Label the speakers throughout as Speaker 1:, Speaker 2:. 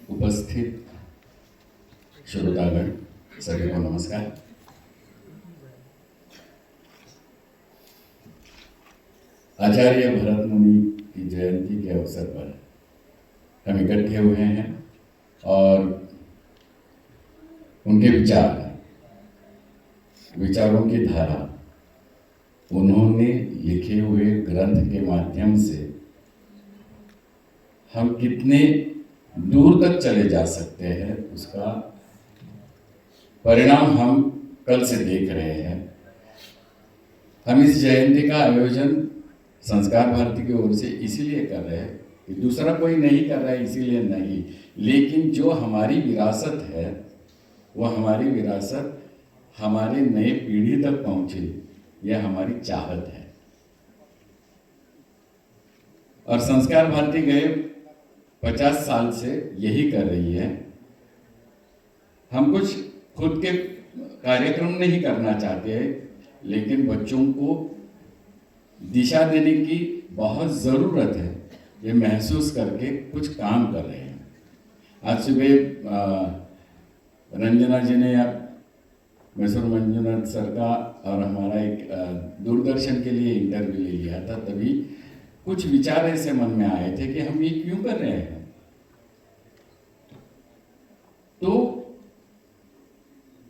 Speaker 1: उपस्थित श्रोतागण सभी को नमस्कार। आचार्य भरत मुनि की जयंती के अवसर पर हम इकट्ठे हुए हैं और उनके विचारों की धारा उन्होंने लिखे हुए ग्रंथ के माध्यम से हम कितने दूर तक चले जा सकते हैं उसका परिणाम हम कल से देख रहे हैं। हम इस जयंती का आयोजन संस्कार भारती की ओर से इसीलिए कर रहे हैं कि दूसरा कोई नहीं कर रहा है इसीलिए नहीं, लेकिन जो हमारी विरासत है वो हमारी विरासत हमारे नए पीढ़ी तक पहुंचे, यह हमारी चाहत है। और संस्कार भारती गए 50 साल से यही कर रही है। हम कुछ खुद के कार्यक्रम नहीं करना चाहते हैं, लेकिन बच्चों को दिशा देने की बहुत ज़रूरत है, ये महसूस करके कुछ काम कर रहे हैं। आज सुबह रंजना जी ने मैसूर मंजुनाथ सर का और हमारा एक दूरदर्शन के लिए इंटरव्यू ले लिया था, तभी कुछ विचार ऐसे मन में आए थे कि हम ये क्यों कर रहे हैं। तो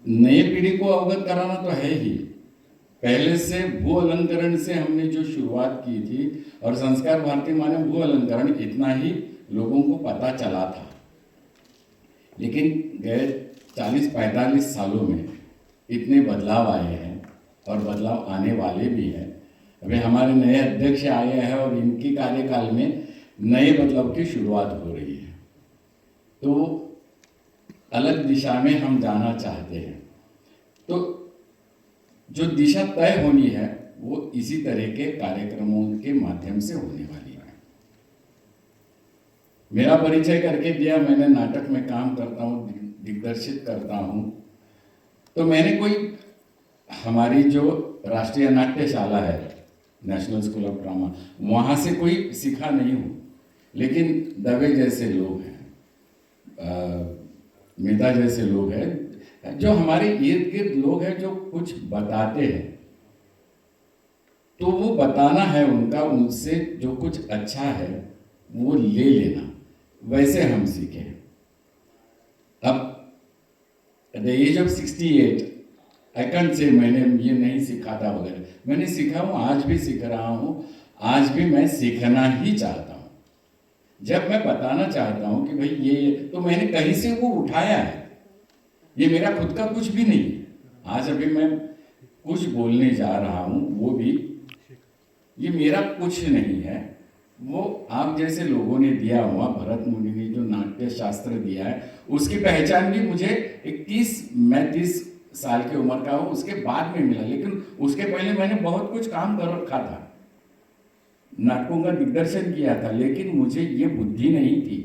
Speaker 1: नई पीढ़ी को अवगत कराना तो है ही, पहले से भू अलंकरण से हमने जो शुरुआत की थी और संस्कार भारती माने भू अलंकरण इतना ही लोगों को पता चला था, लेकिन गए 40-45 सालों में इतने बदलाव आए हैं और बदलाव आने वाले भी हैं। अभी हमारे नए अध्यक्ष आए हैं और इनके कार्यकाल में नए बदलाव की शुरुआत हो रही है। तो अलग दिशा में हम जाना चाहते हैं, तो जो दिशा तय होनी है वो इसी तरह के कार्यक्रमों के माध्यम से होने वाली है। मेरा परिचय करके दिया, मैंने नाटक में काम करता हूँ, दिग्दर्शित करता हूँ। तो मैंने कोई हमारी जो राष्ट्रीय नाट्यशाला है, नेशनल स्कूल ऑफ ड्रामा, वहाँ से कोई सीखा नहीं हूँ, लेकिन दवे जैसे लोग हैं, मेहता जैसे लोग हैं, जो हमारे इर्द गिर्द लोग हैं जो कुछ बताते हैं, तो वो बताना है उनका, उनसे जो कुछ अच्छा है वो ले लेना, वैसे हम सीखे। अब at the age of 68 I can't say मैंने ये नहीं सीखा था वगैरह, मैंने सीखा हूँ, आज भी सीख रहा हूँ, आज भी मैं सीखना ही चाहता हूँ। जब मैं बताना चाहता हूँ कि भाई ये तो मैंने कहीं से वो उठाया है, ये मेरा खुद का कुछ भी नहीं है। आज अभी मैं कुछ बोलने जा रहा हूँ, वो भी ये मेरा कुछ नहीं है, वो आप जैसे लोगों ने दिया हुआ, भरत मुनि ने जो नाट्य शास्त्र दिया है उसकी पहचान भी मुझे 30 साल की उम्र का हूँ उसके बाद में मिला, लेकिन उसके पहले मैंने बहुत कुछ काम कर रखा था, नाटकों का दिग्दर्शन किया था, लेकिन मुझे ये बुद्धि नहीं थी।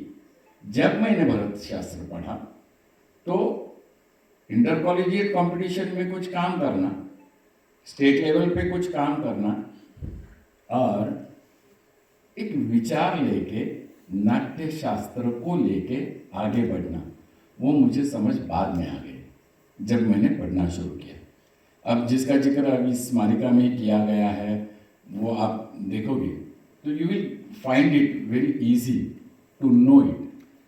Speaker 1: जब मैंने भरत शास्त्र पढ़ा तो इंटर कॉलेजिएट कंपटीशन में कुछ काम करना, स्टेट लेवल पे कुछ काम करना और एक विचार लेके नाट्य शास्त्र को लेके आगे बढ़ना, वो मुझे समझ बाद में आ गई जब मैंने पढ़ना शुरू किया। अब जिसका जिक्र अभी स्मारिका में किया गया है वो आप देखोगे तो you will find it very easy to know it,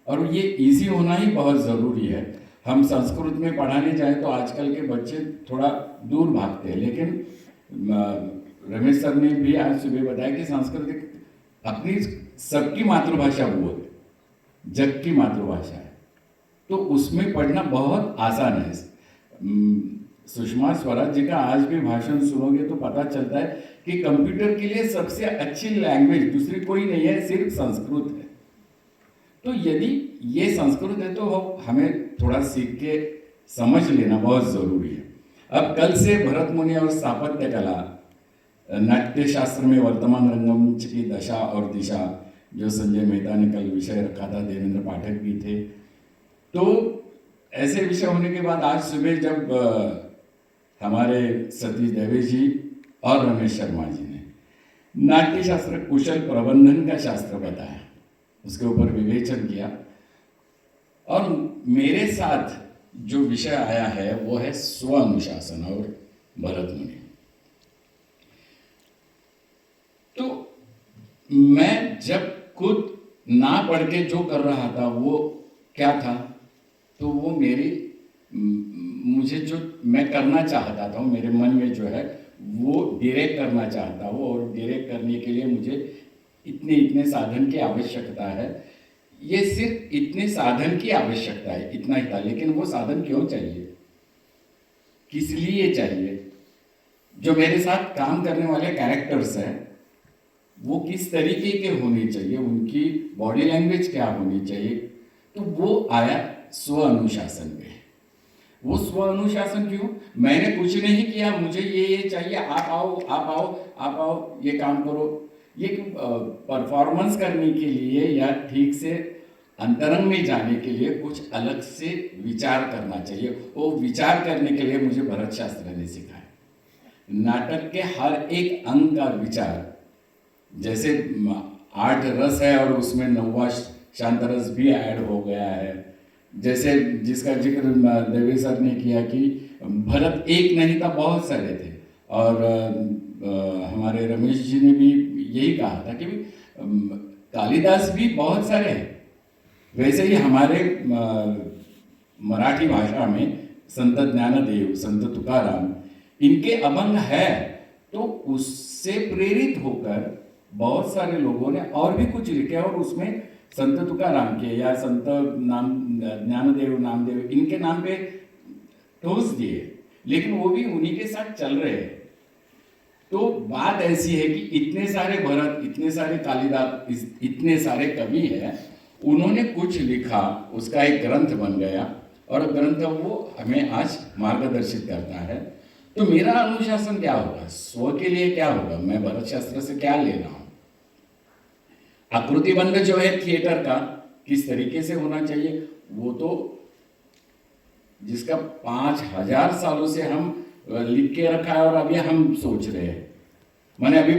Speaker 1: और ये इजी होना ही बहुत ज़रूरी है। हम संस्कृत में पढ़ाने जाएं तो आजकल के बच्चे थोड़ा दूर भागते हैं, लेकिन रमेश सर ने भी आज सुबह बताया कि संस्कृत अपनी सबकी मातृभाषा वो है, जग की मातृभाषा है, तो उसमें पढ़ना बहुत आसान है। सुषमा स्वराज जी का आज भी भाषण सुनोगे तो पता चलता है कि कंप्यूटर के लिए सबसे अच्छी लैंग्वेज दूसरी कोई नहीं है, सिर्फ संस्कृत है। तो यदि ये संस्कृत है तो हमें थोड़ा सीख के समझ लेना बहुत ज़रूरी है। अब कल से भरत मुनि और स्थापत्य कला, नाट्य शास्त्र में वर्तमान रंगमंच की दशा और दिशा, जो संजय मेहता ने कल विषय रखा था, देवेंद्र पाठक भी थे, तो ऐसे विषय होने के बाद आज सुबह जब हमारे सतीश दवे जी और रमेश शर्मा जी ने नाट्य शास्त्र कुशल प्रबंधन का शास्त्र बताया, उसके ऊपर विवेचन किया, और मेरे साथ जो विषय आया है वो है स्व अनुशासन और भरत मुनि। तो मैं जब खुद ना पढ़ के जो कर रहा था वो क्या था, तो वो मुझे जो मैं करना चाहता था, मेरे मन में जो है वो डायरेक्ट करना चाहता हूँ, और डायरेक्ट करने के लिए मुझे इतने इतने साधन की आवश्यकता है। ये सिर्फ इतने साधन की आवश्यकता है, इतना ही था। लेकिन वो साधन क्यों चाहिए, किस लिए चाहिए? जो मेरे साथ काम करने वाले कैरेक्टर्स हैं वो किस तरीके के होने चाहिए, उनकी बॉडी लैंग्वेज क्या होनी चाहिए, तो वो आया स्व अनुशासन पे। वो स्व अनुशासन क्यों? मैंने कुछ नहीं किया, मुझे ये चाहिए, आप आओ आप आओ आप आओ, ये काम करो। ये परफॉर्मेंस करने के लिए या ठीक से अंतरंग में जाने के लिए कुछ अलग से विचार करना चाहिए। वो विचार करने के लिए मुझे भरत शास्त्र ने सिखाया। नाटक के हर एक अंग का विचार, जैसे 8 रस है और उसमें 9वां शांत रस भी ऐड हो गया है। जैसे जिसका जिक्र देवी सर ने किया कि भरत एक नहीं था, बहुत सारे थे। और हमारे रमेश जी ने भी यही कहा था कि कालिदास भी बहुत सारे हैं। वैसे ही हमारे मराठी भाषा में संत ज्ञानदेव, संत तुकाराम, इनके अभंग है। तो उससे प्रेरित होकर बहुत सारे लोगों ने और भी कुछ लिखे, और उसमें संत तुकाराम के या संत ज्ञानदेव, नामदेव, इनके नाम पे ठोस दिए, लेकिन वो भी उन्हीं के साथ चल रहे हैं। तो बात ऐसी है कि इतने सारे भरत, इतने सारे कालिदास, इतने सारे कवि हैं, उन्होंने कुछ लिखा, उसका एक ग्रंथ बन गया, और ग्रंथ वो हमें आज मार्गदर्शित करता है। तो मेरा अनुशासन क्या होगा, स्व के लिए क्या होगा, मैं भरत शास्त्र से क्या ले रहा हूं? आकृतिबंध जो है थिएटर का किस तरीके से होना चाहिए, वो तो जिसका 5000 सालों से हम लिख के रखा है और अभी हम सोच रहे हैं। मैंने अभी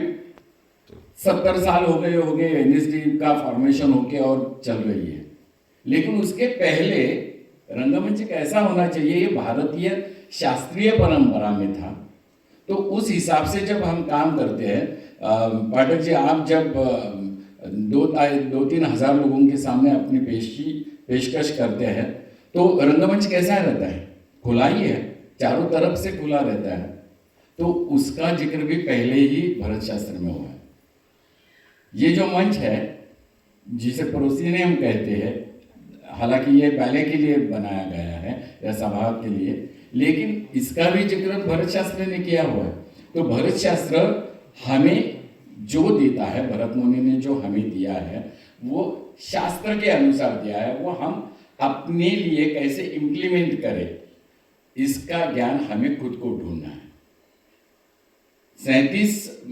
Speaker 1: 70 साल हो गए एनएसडी का फॉर्मेशन होके और चल रही है। लेकिन उसके पहले रंगमंच कैसा होना चाहिए, ये भारतीय शास्त्रीय परंपरा में था। तो उस हिसाब से जब हम काम करते हैं, पाठक जी, आप जब 2-3 हजार लोगों के सामने अपनी पेशकश करते हैं, तो रंगमंच कैसा रहता है, खुला ही है, चारों तरफ से खुला रहता है। तो उसका जिक्र भी पहले ही भरत शास्त्र में हुआ है। ये जो मंच है जिसे प्रोसिनियम कहते हैं, हालांकि ये बैले के लिए बनाया गया है या सभा के लिए, लेकिन इसका भी जिक्र भरत शास्त्र ने किया हुआ है। तो भरत शास्त्र हमें जो देता है, भरत मुनि ने जो हमें दिया है, वो शास्त्र के अनुसार दिया है। वो हम अपने लिए कैसे इम्प्लीमेंट करें, इसका ज्ञान हमें खुद को ढूंढना है। 37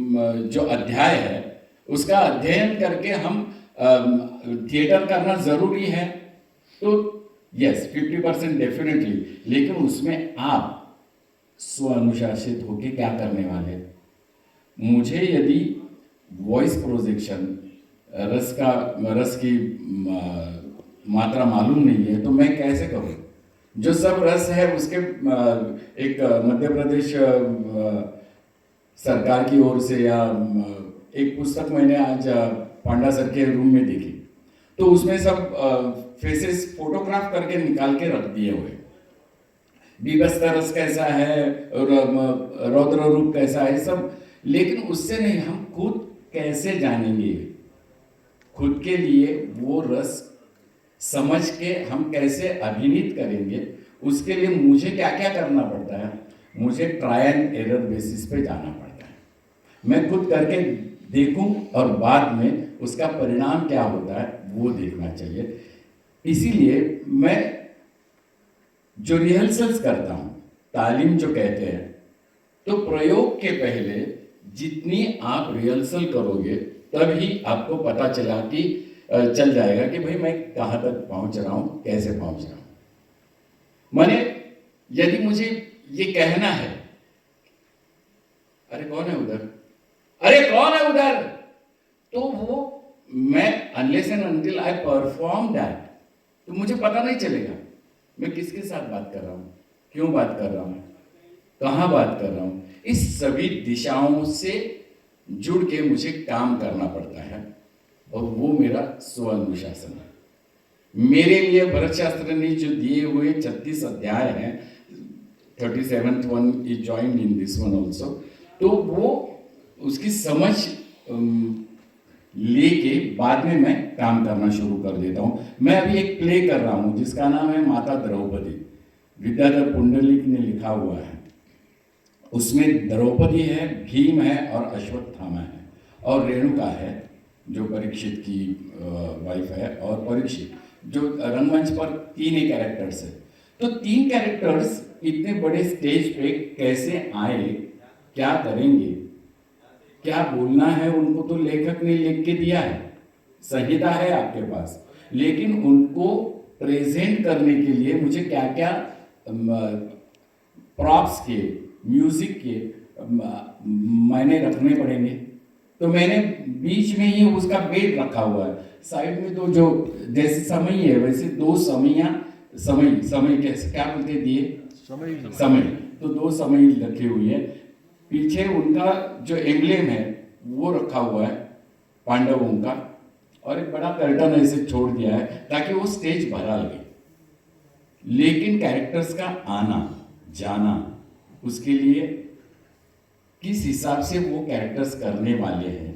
Speaker 1: जो अध्याय है उसका अध्ययन करके हम थिएटर करना जरूरी है। तो यस, 50% डेफिनेटली, लेकिन उसमें आप स्व अनुशासित होकर क्या करने वाले? मुझे यदि वॉइस प्रोजेक्शन, रस की मात्रा मालूम नहीं है, तो मैं कैसे करूं? जो सब रस है उसके एक मध्य प्रदेश सरकार की ओर से या एक पुस्तक मैंने आज पांडा सर के रूम में देखी, तो उसमें सब फेसेस फोटोग्राफ करके निकाल के रख दिए हुए। बीभत्स रस कैसा है, रौद्र रूप कैसा है, सब। लेकिन उससे नहीं, हम खुद कैसे जानेंगे, खुद के लिए वो रस समझ के हम कैसे अभिनीत करेंगे, उसके लिए मुझे क्या क्या करना पड़ता है? मुझे ट्राई एंड एरर बेसिस पे जाना पड़ता है। मैं खुद करके देखूं और बाद में उसका परिणाम क्या होता है वो देखना चाहिए। इसीलिए मैं जो रिहर्सल्स करता हूं, तालीम जो कहते हैं, तो प्रयोग के पहले जितनी आप रिहर्सल करोगे तभी आपको पता चल जाएगा कि भाई मैं कहाँ तक पहुंच रहा हूं, कैसे पहुंच रहा हूं। माने यदि मुझे ये कहना है, अरे कौन है उधर, अरे कौन है उधर, तो वो मैं unless and until I perform that, तो मुझे पता नहीं चलेगा मैं किसके साथ बात कर रहा हूँ, क्यों बात कर रहा हूँ, कहाँ बात कर रहा हूँ। इस सभी दिशाओं से जुड़ के मुझे काम करना पड़ता है, और वो मेरा स्व-अनुशासन है। मेरे लिए भरत शास्त्र ने जो दिए हुए 36 अध्याय हैं, 37th one is joined in this one also, तो वो उसकी समझ लेके बाद में मैं काम करना शुरू कर देता हूँ। मैं अभी एक प्ले कर रहा हूँ जिसका नाम है माता द्रौपदी, विद्याधर पुंडलिक ने लिखा हुआ है। उसमें द्रौपदी है, भीम है और अश्वत्थामा है, और रेणुका है जो परीक्षित की वाइफ है, और परीक्षित जो रंगमंच पर 3 ही कैरेक्टर्स है। तो 3 कैरेक्टर्स इतने बड़े स्टेज पे कैसे आए, क्या करेंगे, क्या बोलना है, उनको तो लेखक ने लिख के दिया है, संहिता है आपके पास, लेकिन उनको प्रेजेंट करने के लिए मुझे क्या क्या प्रॉप्स के, म्यूजिक के मायने रखने पड़ेंगे। तो मैंने बीच में ही उसका बेट रखा हुआ है, साइड में तो जो जैसे समय है वैसे 2 समैया, समय कैसे क्या बोलते दिए, समय, तो 2 समय रखे हुए हैं। पीछे उनका जो एम्ब्लेम है वो रखा हुआ है पांडवों का, और एक बड़ा कर्टन ऐसे छोड़ दिया है ताकि वो स्टेज भरा लगे। लेकिन कैरेक्टर्स का आना जाना, उसके लिए किस हिसाब से वो कैरेक्टर्स करने वाले हैं,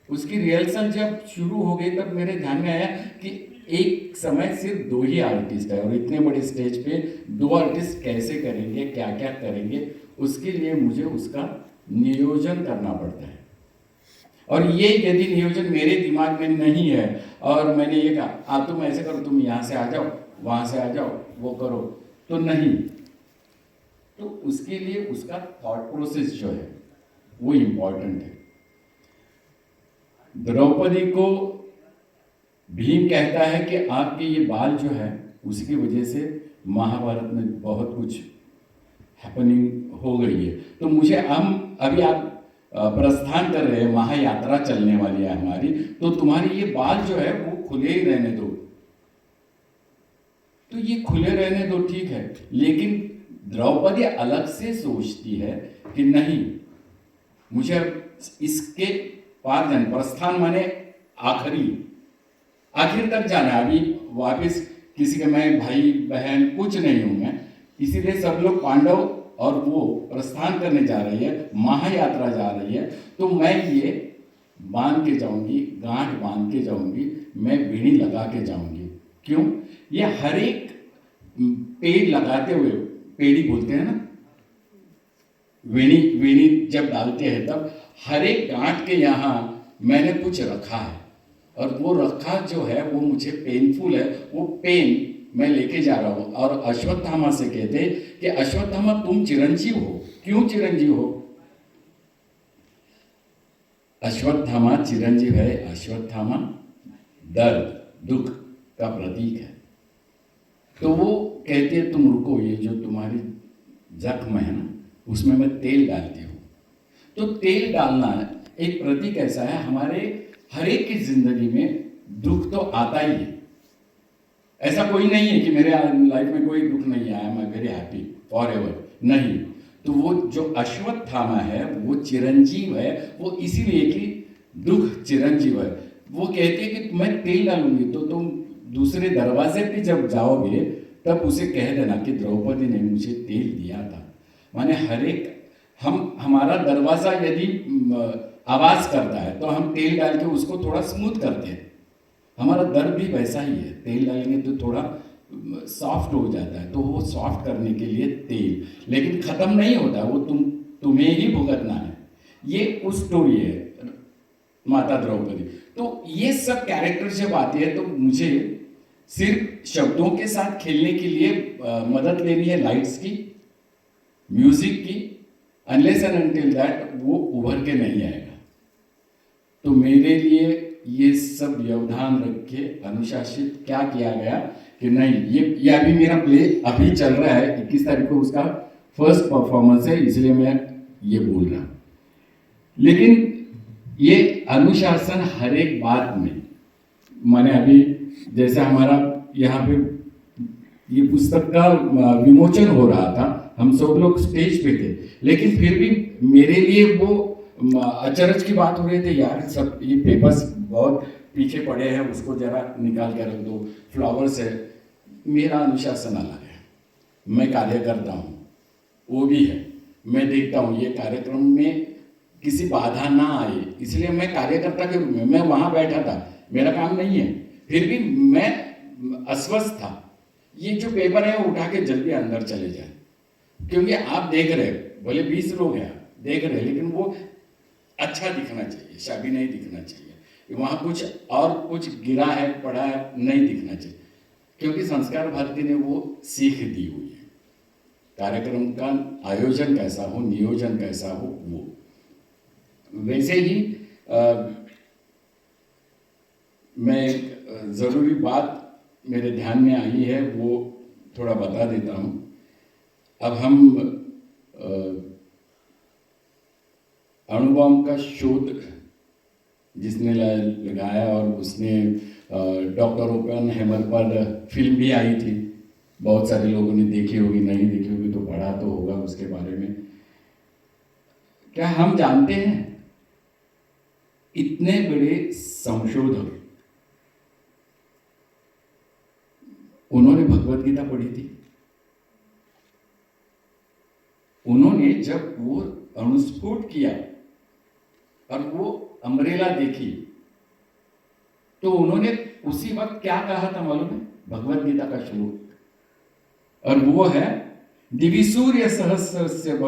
Speaker 1: उसकी रिहर्सल जब शुरू हो गई तब मेरे ध्यान में आया कि एक समय सिर्फ 2 ही आर्टिस्ट है, और इतने बड़े स्टेज पे 2 आर्टिस्ट कैसे करेंगे, क्या क्या करेंगे, उसके लिए मुझे उसका नियोजन करना पड़ता है। और ये यदि नियोजन मेरे दिमाग में नहीं है और मैंने ये कहा तुम ऐसे करो, तुम यहाँ से आ जाओ, वहाँ से आ जाओ, वो करो, तो नहीं। तो उसके लिए उसका थॉट प्रोसेस जो है वो इम्पॉर्टेंट है। द्रौपदी को भीम कहता है कि आपके ये बाल जो है उसकी वजह से महाभारत में बहुत कुछ हैपनिंग हो गई है। तो मुझे हम अभी आप प्रस्थान कर रहे हैं, महायात्रा चलने वाली है हमारी, तो तुम्हारे ये बाल जो है वो खुले ही रहने दो। तो ये खुले रहने दो, ठीक है, लेकिन द्रौपदी अलग से सोचती है कि नहीं, मुझे इसके पार जाना, प्रस्थान माने आखिर तक जाना है। अभी वापस किसी के मैं भाई बहन कुछ नहीं हूं मैं, इसीलिए सब लोग पांडव और वो प्रस्थान करने जा रही है, महायात्रा जा रही है, तो मैं ये बांध के जाऊंगी, गांठ बांध के जाऊंगी, मैं बीड़ी लगा के जाऊंगी। क्यों? ये हर एक पेड़ लगाते हुए, पेड़ी बोलते हैं ना, वेणी जब डालते हैं तब हर एक गांठ के यहाँ मैंने कुछ रखा है, और वो रखा जो है वो मुझे पेनफुल है, वो पेन मैं लेके जा रहा हूँ। और अश्वत्थामा से कहते कि अश्वत्थामा तुम चिरंजीव हो। क्यों चिरंजीव हो? अश्वत्थामा चिरंजीव है, अश्वत्थामा दर्द दुख का प्रतीक है। तो वो कहते हैं तुम रुको, ये जो तुम्हारी जख्म है ना उसमें मैं तेल डालती हूँ। तो तेल डालना एक प्रतीक ऐसा है, हमारे हर एक की जिंदगी में दुख तो आता ही है। ऐसा कोई नहीं है कि मेरे लाइफ में कोई दुख नहीं आया, मैं वेरी हैप्पी फॉर एवर, नहीं। तो वो जो अश्वत्थामा है वो चिरंजीव है, वो इसीलिए कि दुख चिरंजीव है। वो कहते हैं कि मैं तेल डालूंगी, तो तुम दूसरे दरवाजे पे जब जाओगे तब उसे कह देना कि द्रौपदी ने मुझे तेल दिया था। माने हर एक हमारा दरवाजा यदि आवाज करता है तो हम तेल डाल के उसको थोड़ा स्मूथ करते हैं। हमारा दर भी वैसा ही है, तेल डालेंगे तो थोड़ा सॉफ्ट हो जाता है, तो वो सॉफ्ट करने के लिए तेल, लेकिन खत्म नहीं होता, वो तुम्हें ही भुगतना है। ये उस स्टोरी है माता द्रौपदी। तो ये सब कैरेक्टर जब आते हैं तो मुझे सिर्फ शब्दों के साथ खेलने के लिए मदद लेनी है, लाइट्स की, म्यूजिक की, अनलेस एंड अनटिल दैट वो उभर के नहीं आएगा। तो मेरे लिए ये सब व्यवधान रख के अनुशासित क्या किया गया कि नहीं, ये अभी मेरा प्ले अभी चल रहा है, 21 तारीख को उसका फर्स्ट परफॉर्मेंस है, इसलिए मैं ये बोल रहा हूं। लेकिन ये अनुशासन हर एक बात में, मैंने अभी जैसे हमारा यहाँ पे ये पुस्तक का विमोचन हो रहा था, हम सब लोग स्टेज पे थे, लेकिन फिर भी मेरे लिए वो अचरज की बात हो रही थी, यार सब ये पेपर्स बहुत पीछे पड़े हैं, उसको जरा निकाल के रख दो, फ्लावर्स है। मेरा अनुशासन अलग है, मैं कार्य करता हूँ, वो भी है, मैं देखता हूँ ये कार्यक्रम में किसी बाधा ना आए, इसलिए मैं कार्यकर्ता के रूप में मैं वहाँ बैठा था, मेरा काम नहीं है, फिर भी मैं अस्वस्थ था। ये जो पेपर है वो उठा के जल्दी अंदर चले जाए, क्योंकि आप देख रहे हो, भले 20 लोग हैं देख रहे हैं, लेकिन वो अच्छा दिखना चाहिए, शाबी नहीं दिखना चाहिए, वहाँ कुछ और कुछ गिरा है पड़ा है नहीं दिखना चाहिए, क्योंकि संस्कार भारती ने वो सीख दी हुई है। कार्यक्रम का आयोजन कैसा हो, नियोजन कैसा हो, वो वैसे ही मैं ज़रूरी बात मेरे ध्यान में आई है, वो थोड़ा बता देता हूँ। अब हम अणुबॉम्ब का शोध जिसने लगाया, और उसने डॉक्टर ओपेनहाइमर पर फिल्म भी आई थी, बहुत सारे लोगों ने देखी होगी, नहीं देखी होगी तो पढ़ा तो होगा उसके बारे में। क्या हम जानते हैं इतने बड़े संशोधक, उन्होंने भगवत गीता पढ़ी थी। उन्होंने जब वो अणुस्फोट किया और वो अम्ब्रेला देखी, तो उन्होंने उसी वक्त क्या कहा था मालूम है? भगवत गीता का श्लोक, और वो है दिविसूर्य सहस्रस्य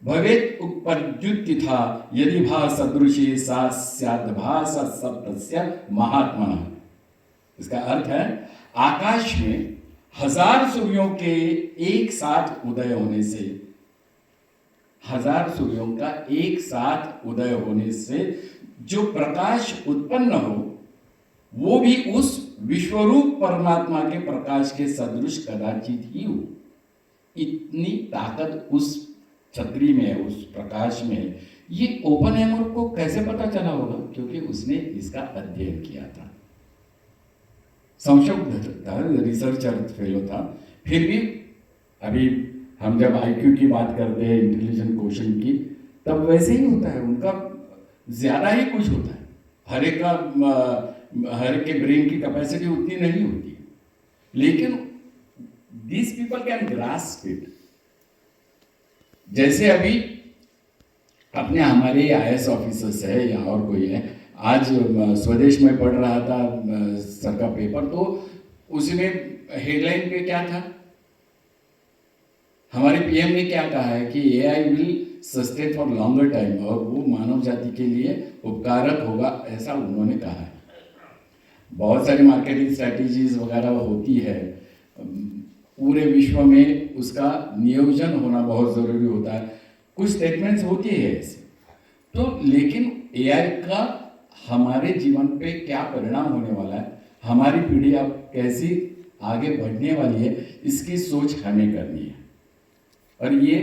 Speaker 1: भवेत् उपद्युत्थिता यदि भा सदृशी सा स्यात् भासा सप्तस्य महात्मनः। इसका अर्थ है आकाश में 1000 सूर्यों के एक साथ उदय होने से, 1000 सूर्यों का एक साथ उदय होने से जो प्रकाश उत्पन्न हो, वो भी उस विश्वरूप परमात्मा के प्रकाश के सदृश कदाचित ही हो। इतनी ताकत उस छतरी में है, उस प्रकाश में है। ये ओपेनहाइमर को कैसे पता चला होगा? क्योंकि उसने इसका अध्ययन किया था, संशोधक था, रिसर्चर फेलो था। फिर भी अभी हम जब आईक्यू की बात करते हैं, इंटेलिजेंट क्वेश्चन की, तब वैसे ही होता है, उनका ज्यादा ही कुछ होता है। हर एक के ब्रेन की कैपेसिटी उतनी नहीं होती, लेकिन these people can grasp it. जैसे अभी अपने हमारे आईएएस ऑफिसर्स है या और कोई है, आज स्वदेश में पढ़ रहा था सर का पेपर, तो उसमें हेडलाइन पे क्या था, हमारे पीएम ने क्या कहा है कि AI will sustain for longer time, और वो मानव जाति के लिए उपकारक होगा, ऐसा उन्होंने कहा है। बहुत सारी मार्केटिंग स्ट्रैटेजीज वगैरह होती है, पूरे विश्व में उसका नियोजन होना बहुत ज़रूरी होता है। कुछ स्टेटमेंट्स होती है ऐसे, तो लेकिन एआई का हमारे जीवन पे क्या परिणाम होने वाला है, हमारी पीढ़ी अब कैसी आगे बढ़ने वाली है, इसकी सोच हमें करनी है। और ये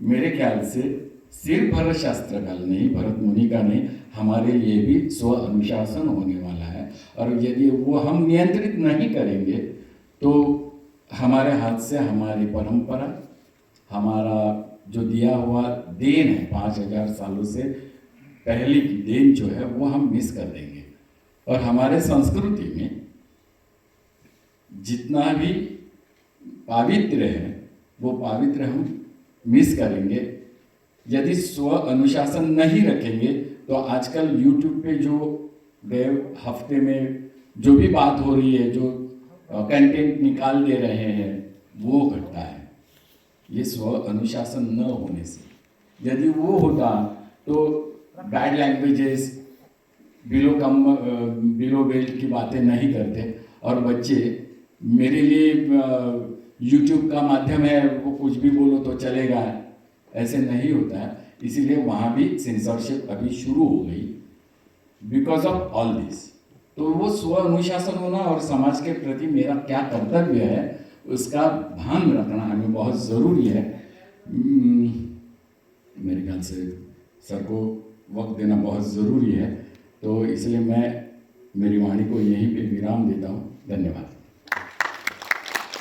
Speaker 1: मेरे ख्याल से सिर्फ भरत शास्त्र का नहीं, भरत मुनि का नहीं, हमारे लिए भी स्व अनुशासन होने वाला है। और यदि वो हम नियंत्रित नहीं करेंगे तो हमारे हाथ से हमारी परंपरा, हमारा जो दिया हुआ देन है 5000 सालों से पहले की देन जो है, वो हम मिस कर देंगे। और हमारे संस्कृति में जितना भी पावित्र है, वो पावित्र हम मिस करेंगे यदि स्व अनुशासन नहीं रखेंगे। तो आजकल यूट्यूब पे जो हफ्ते में जो भी बात हो रही है, जो कंटेंट निकाल दे रहे हैं, वो घटता है ये स्व अनुशासन न होने से। यदि वो होता तो बैड लैंग्वेजेस, बिलो बेल्ट की बातें नहीं करते, और बच्चे मेरे लिए यूट्यूब का माध्यम है, वो कुछ भी बोलो तो चलेगा, ऐसे नहीं होता है। इसीलिए वहाँ भी सेंसरशिप अभी शुरू हो गई बिकॉज ऑफ ऑल दिस। तो वो स्व अनुशासन होना और समाज के प्रति मेरा क्या कर्तव्य है, उसका भान रखना हमें बहुत ज़रूरी है। मेरे ख्याल से सर को वक्त देना बहुत ज़रूरी है, तो इसलिए मैं मेरी वाणी को यहीं पे विराम देता हूँ। धन्यवाद।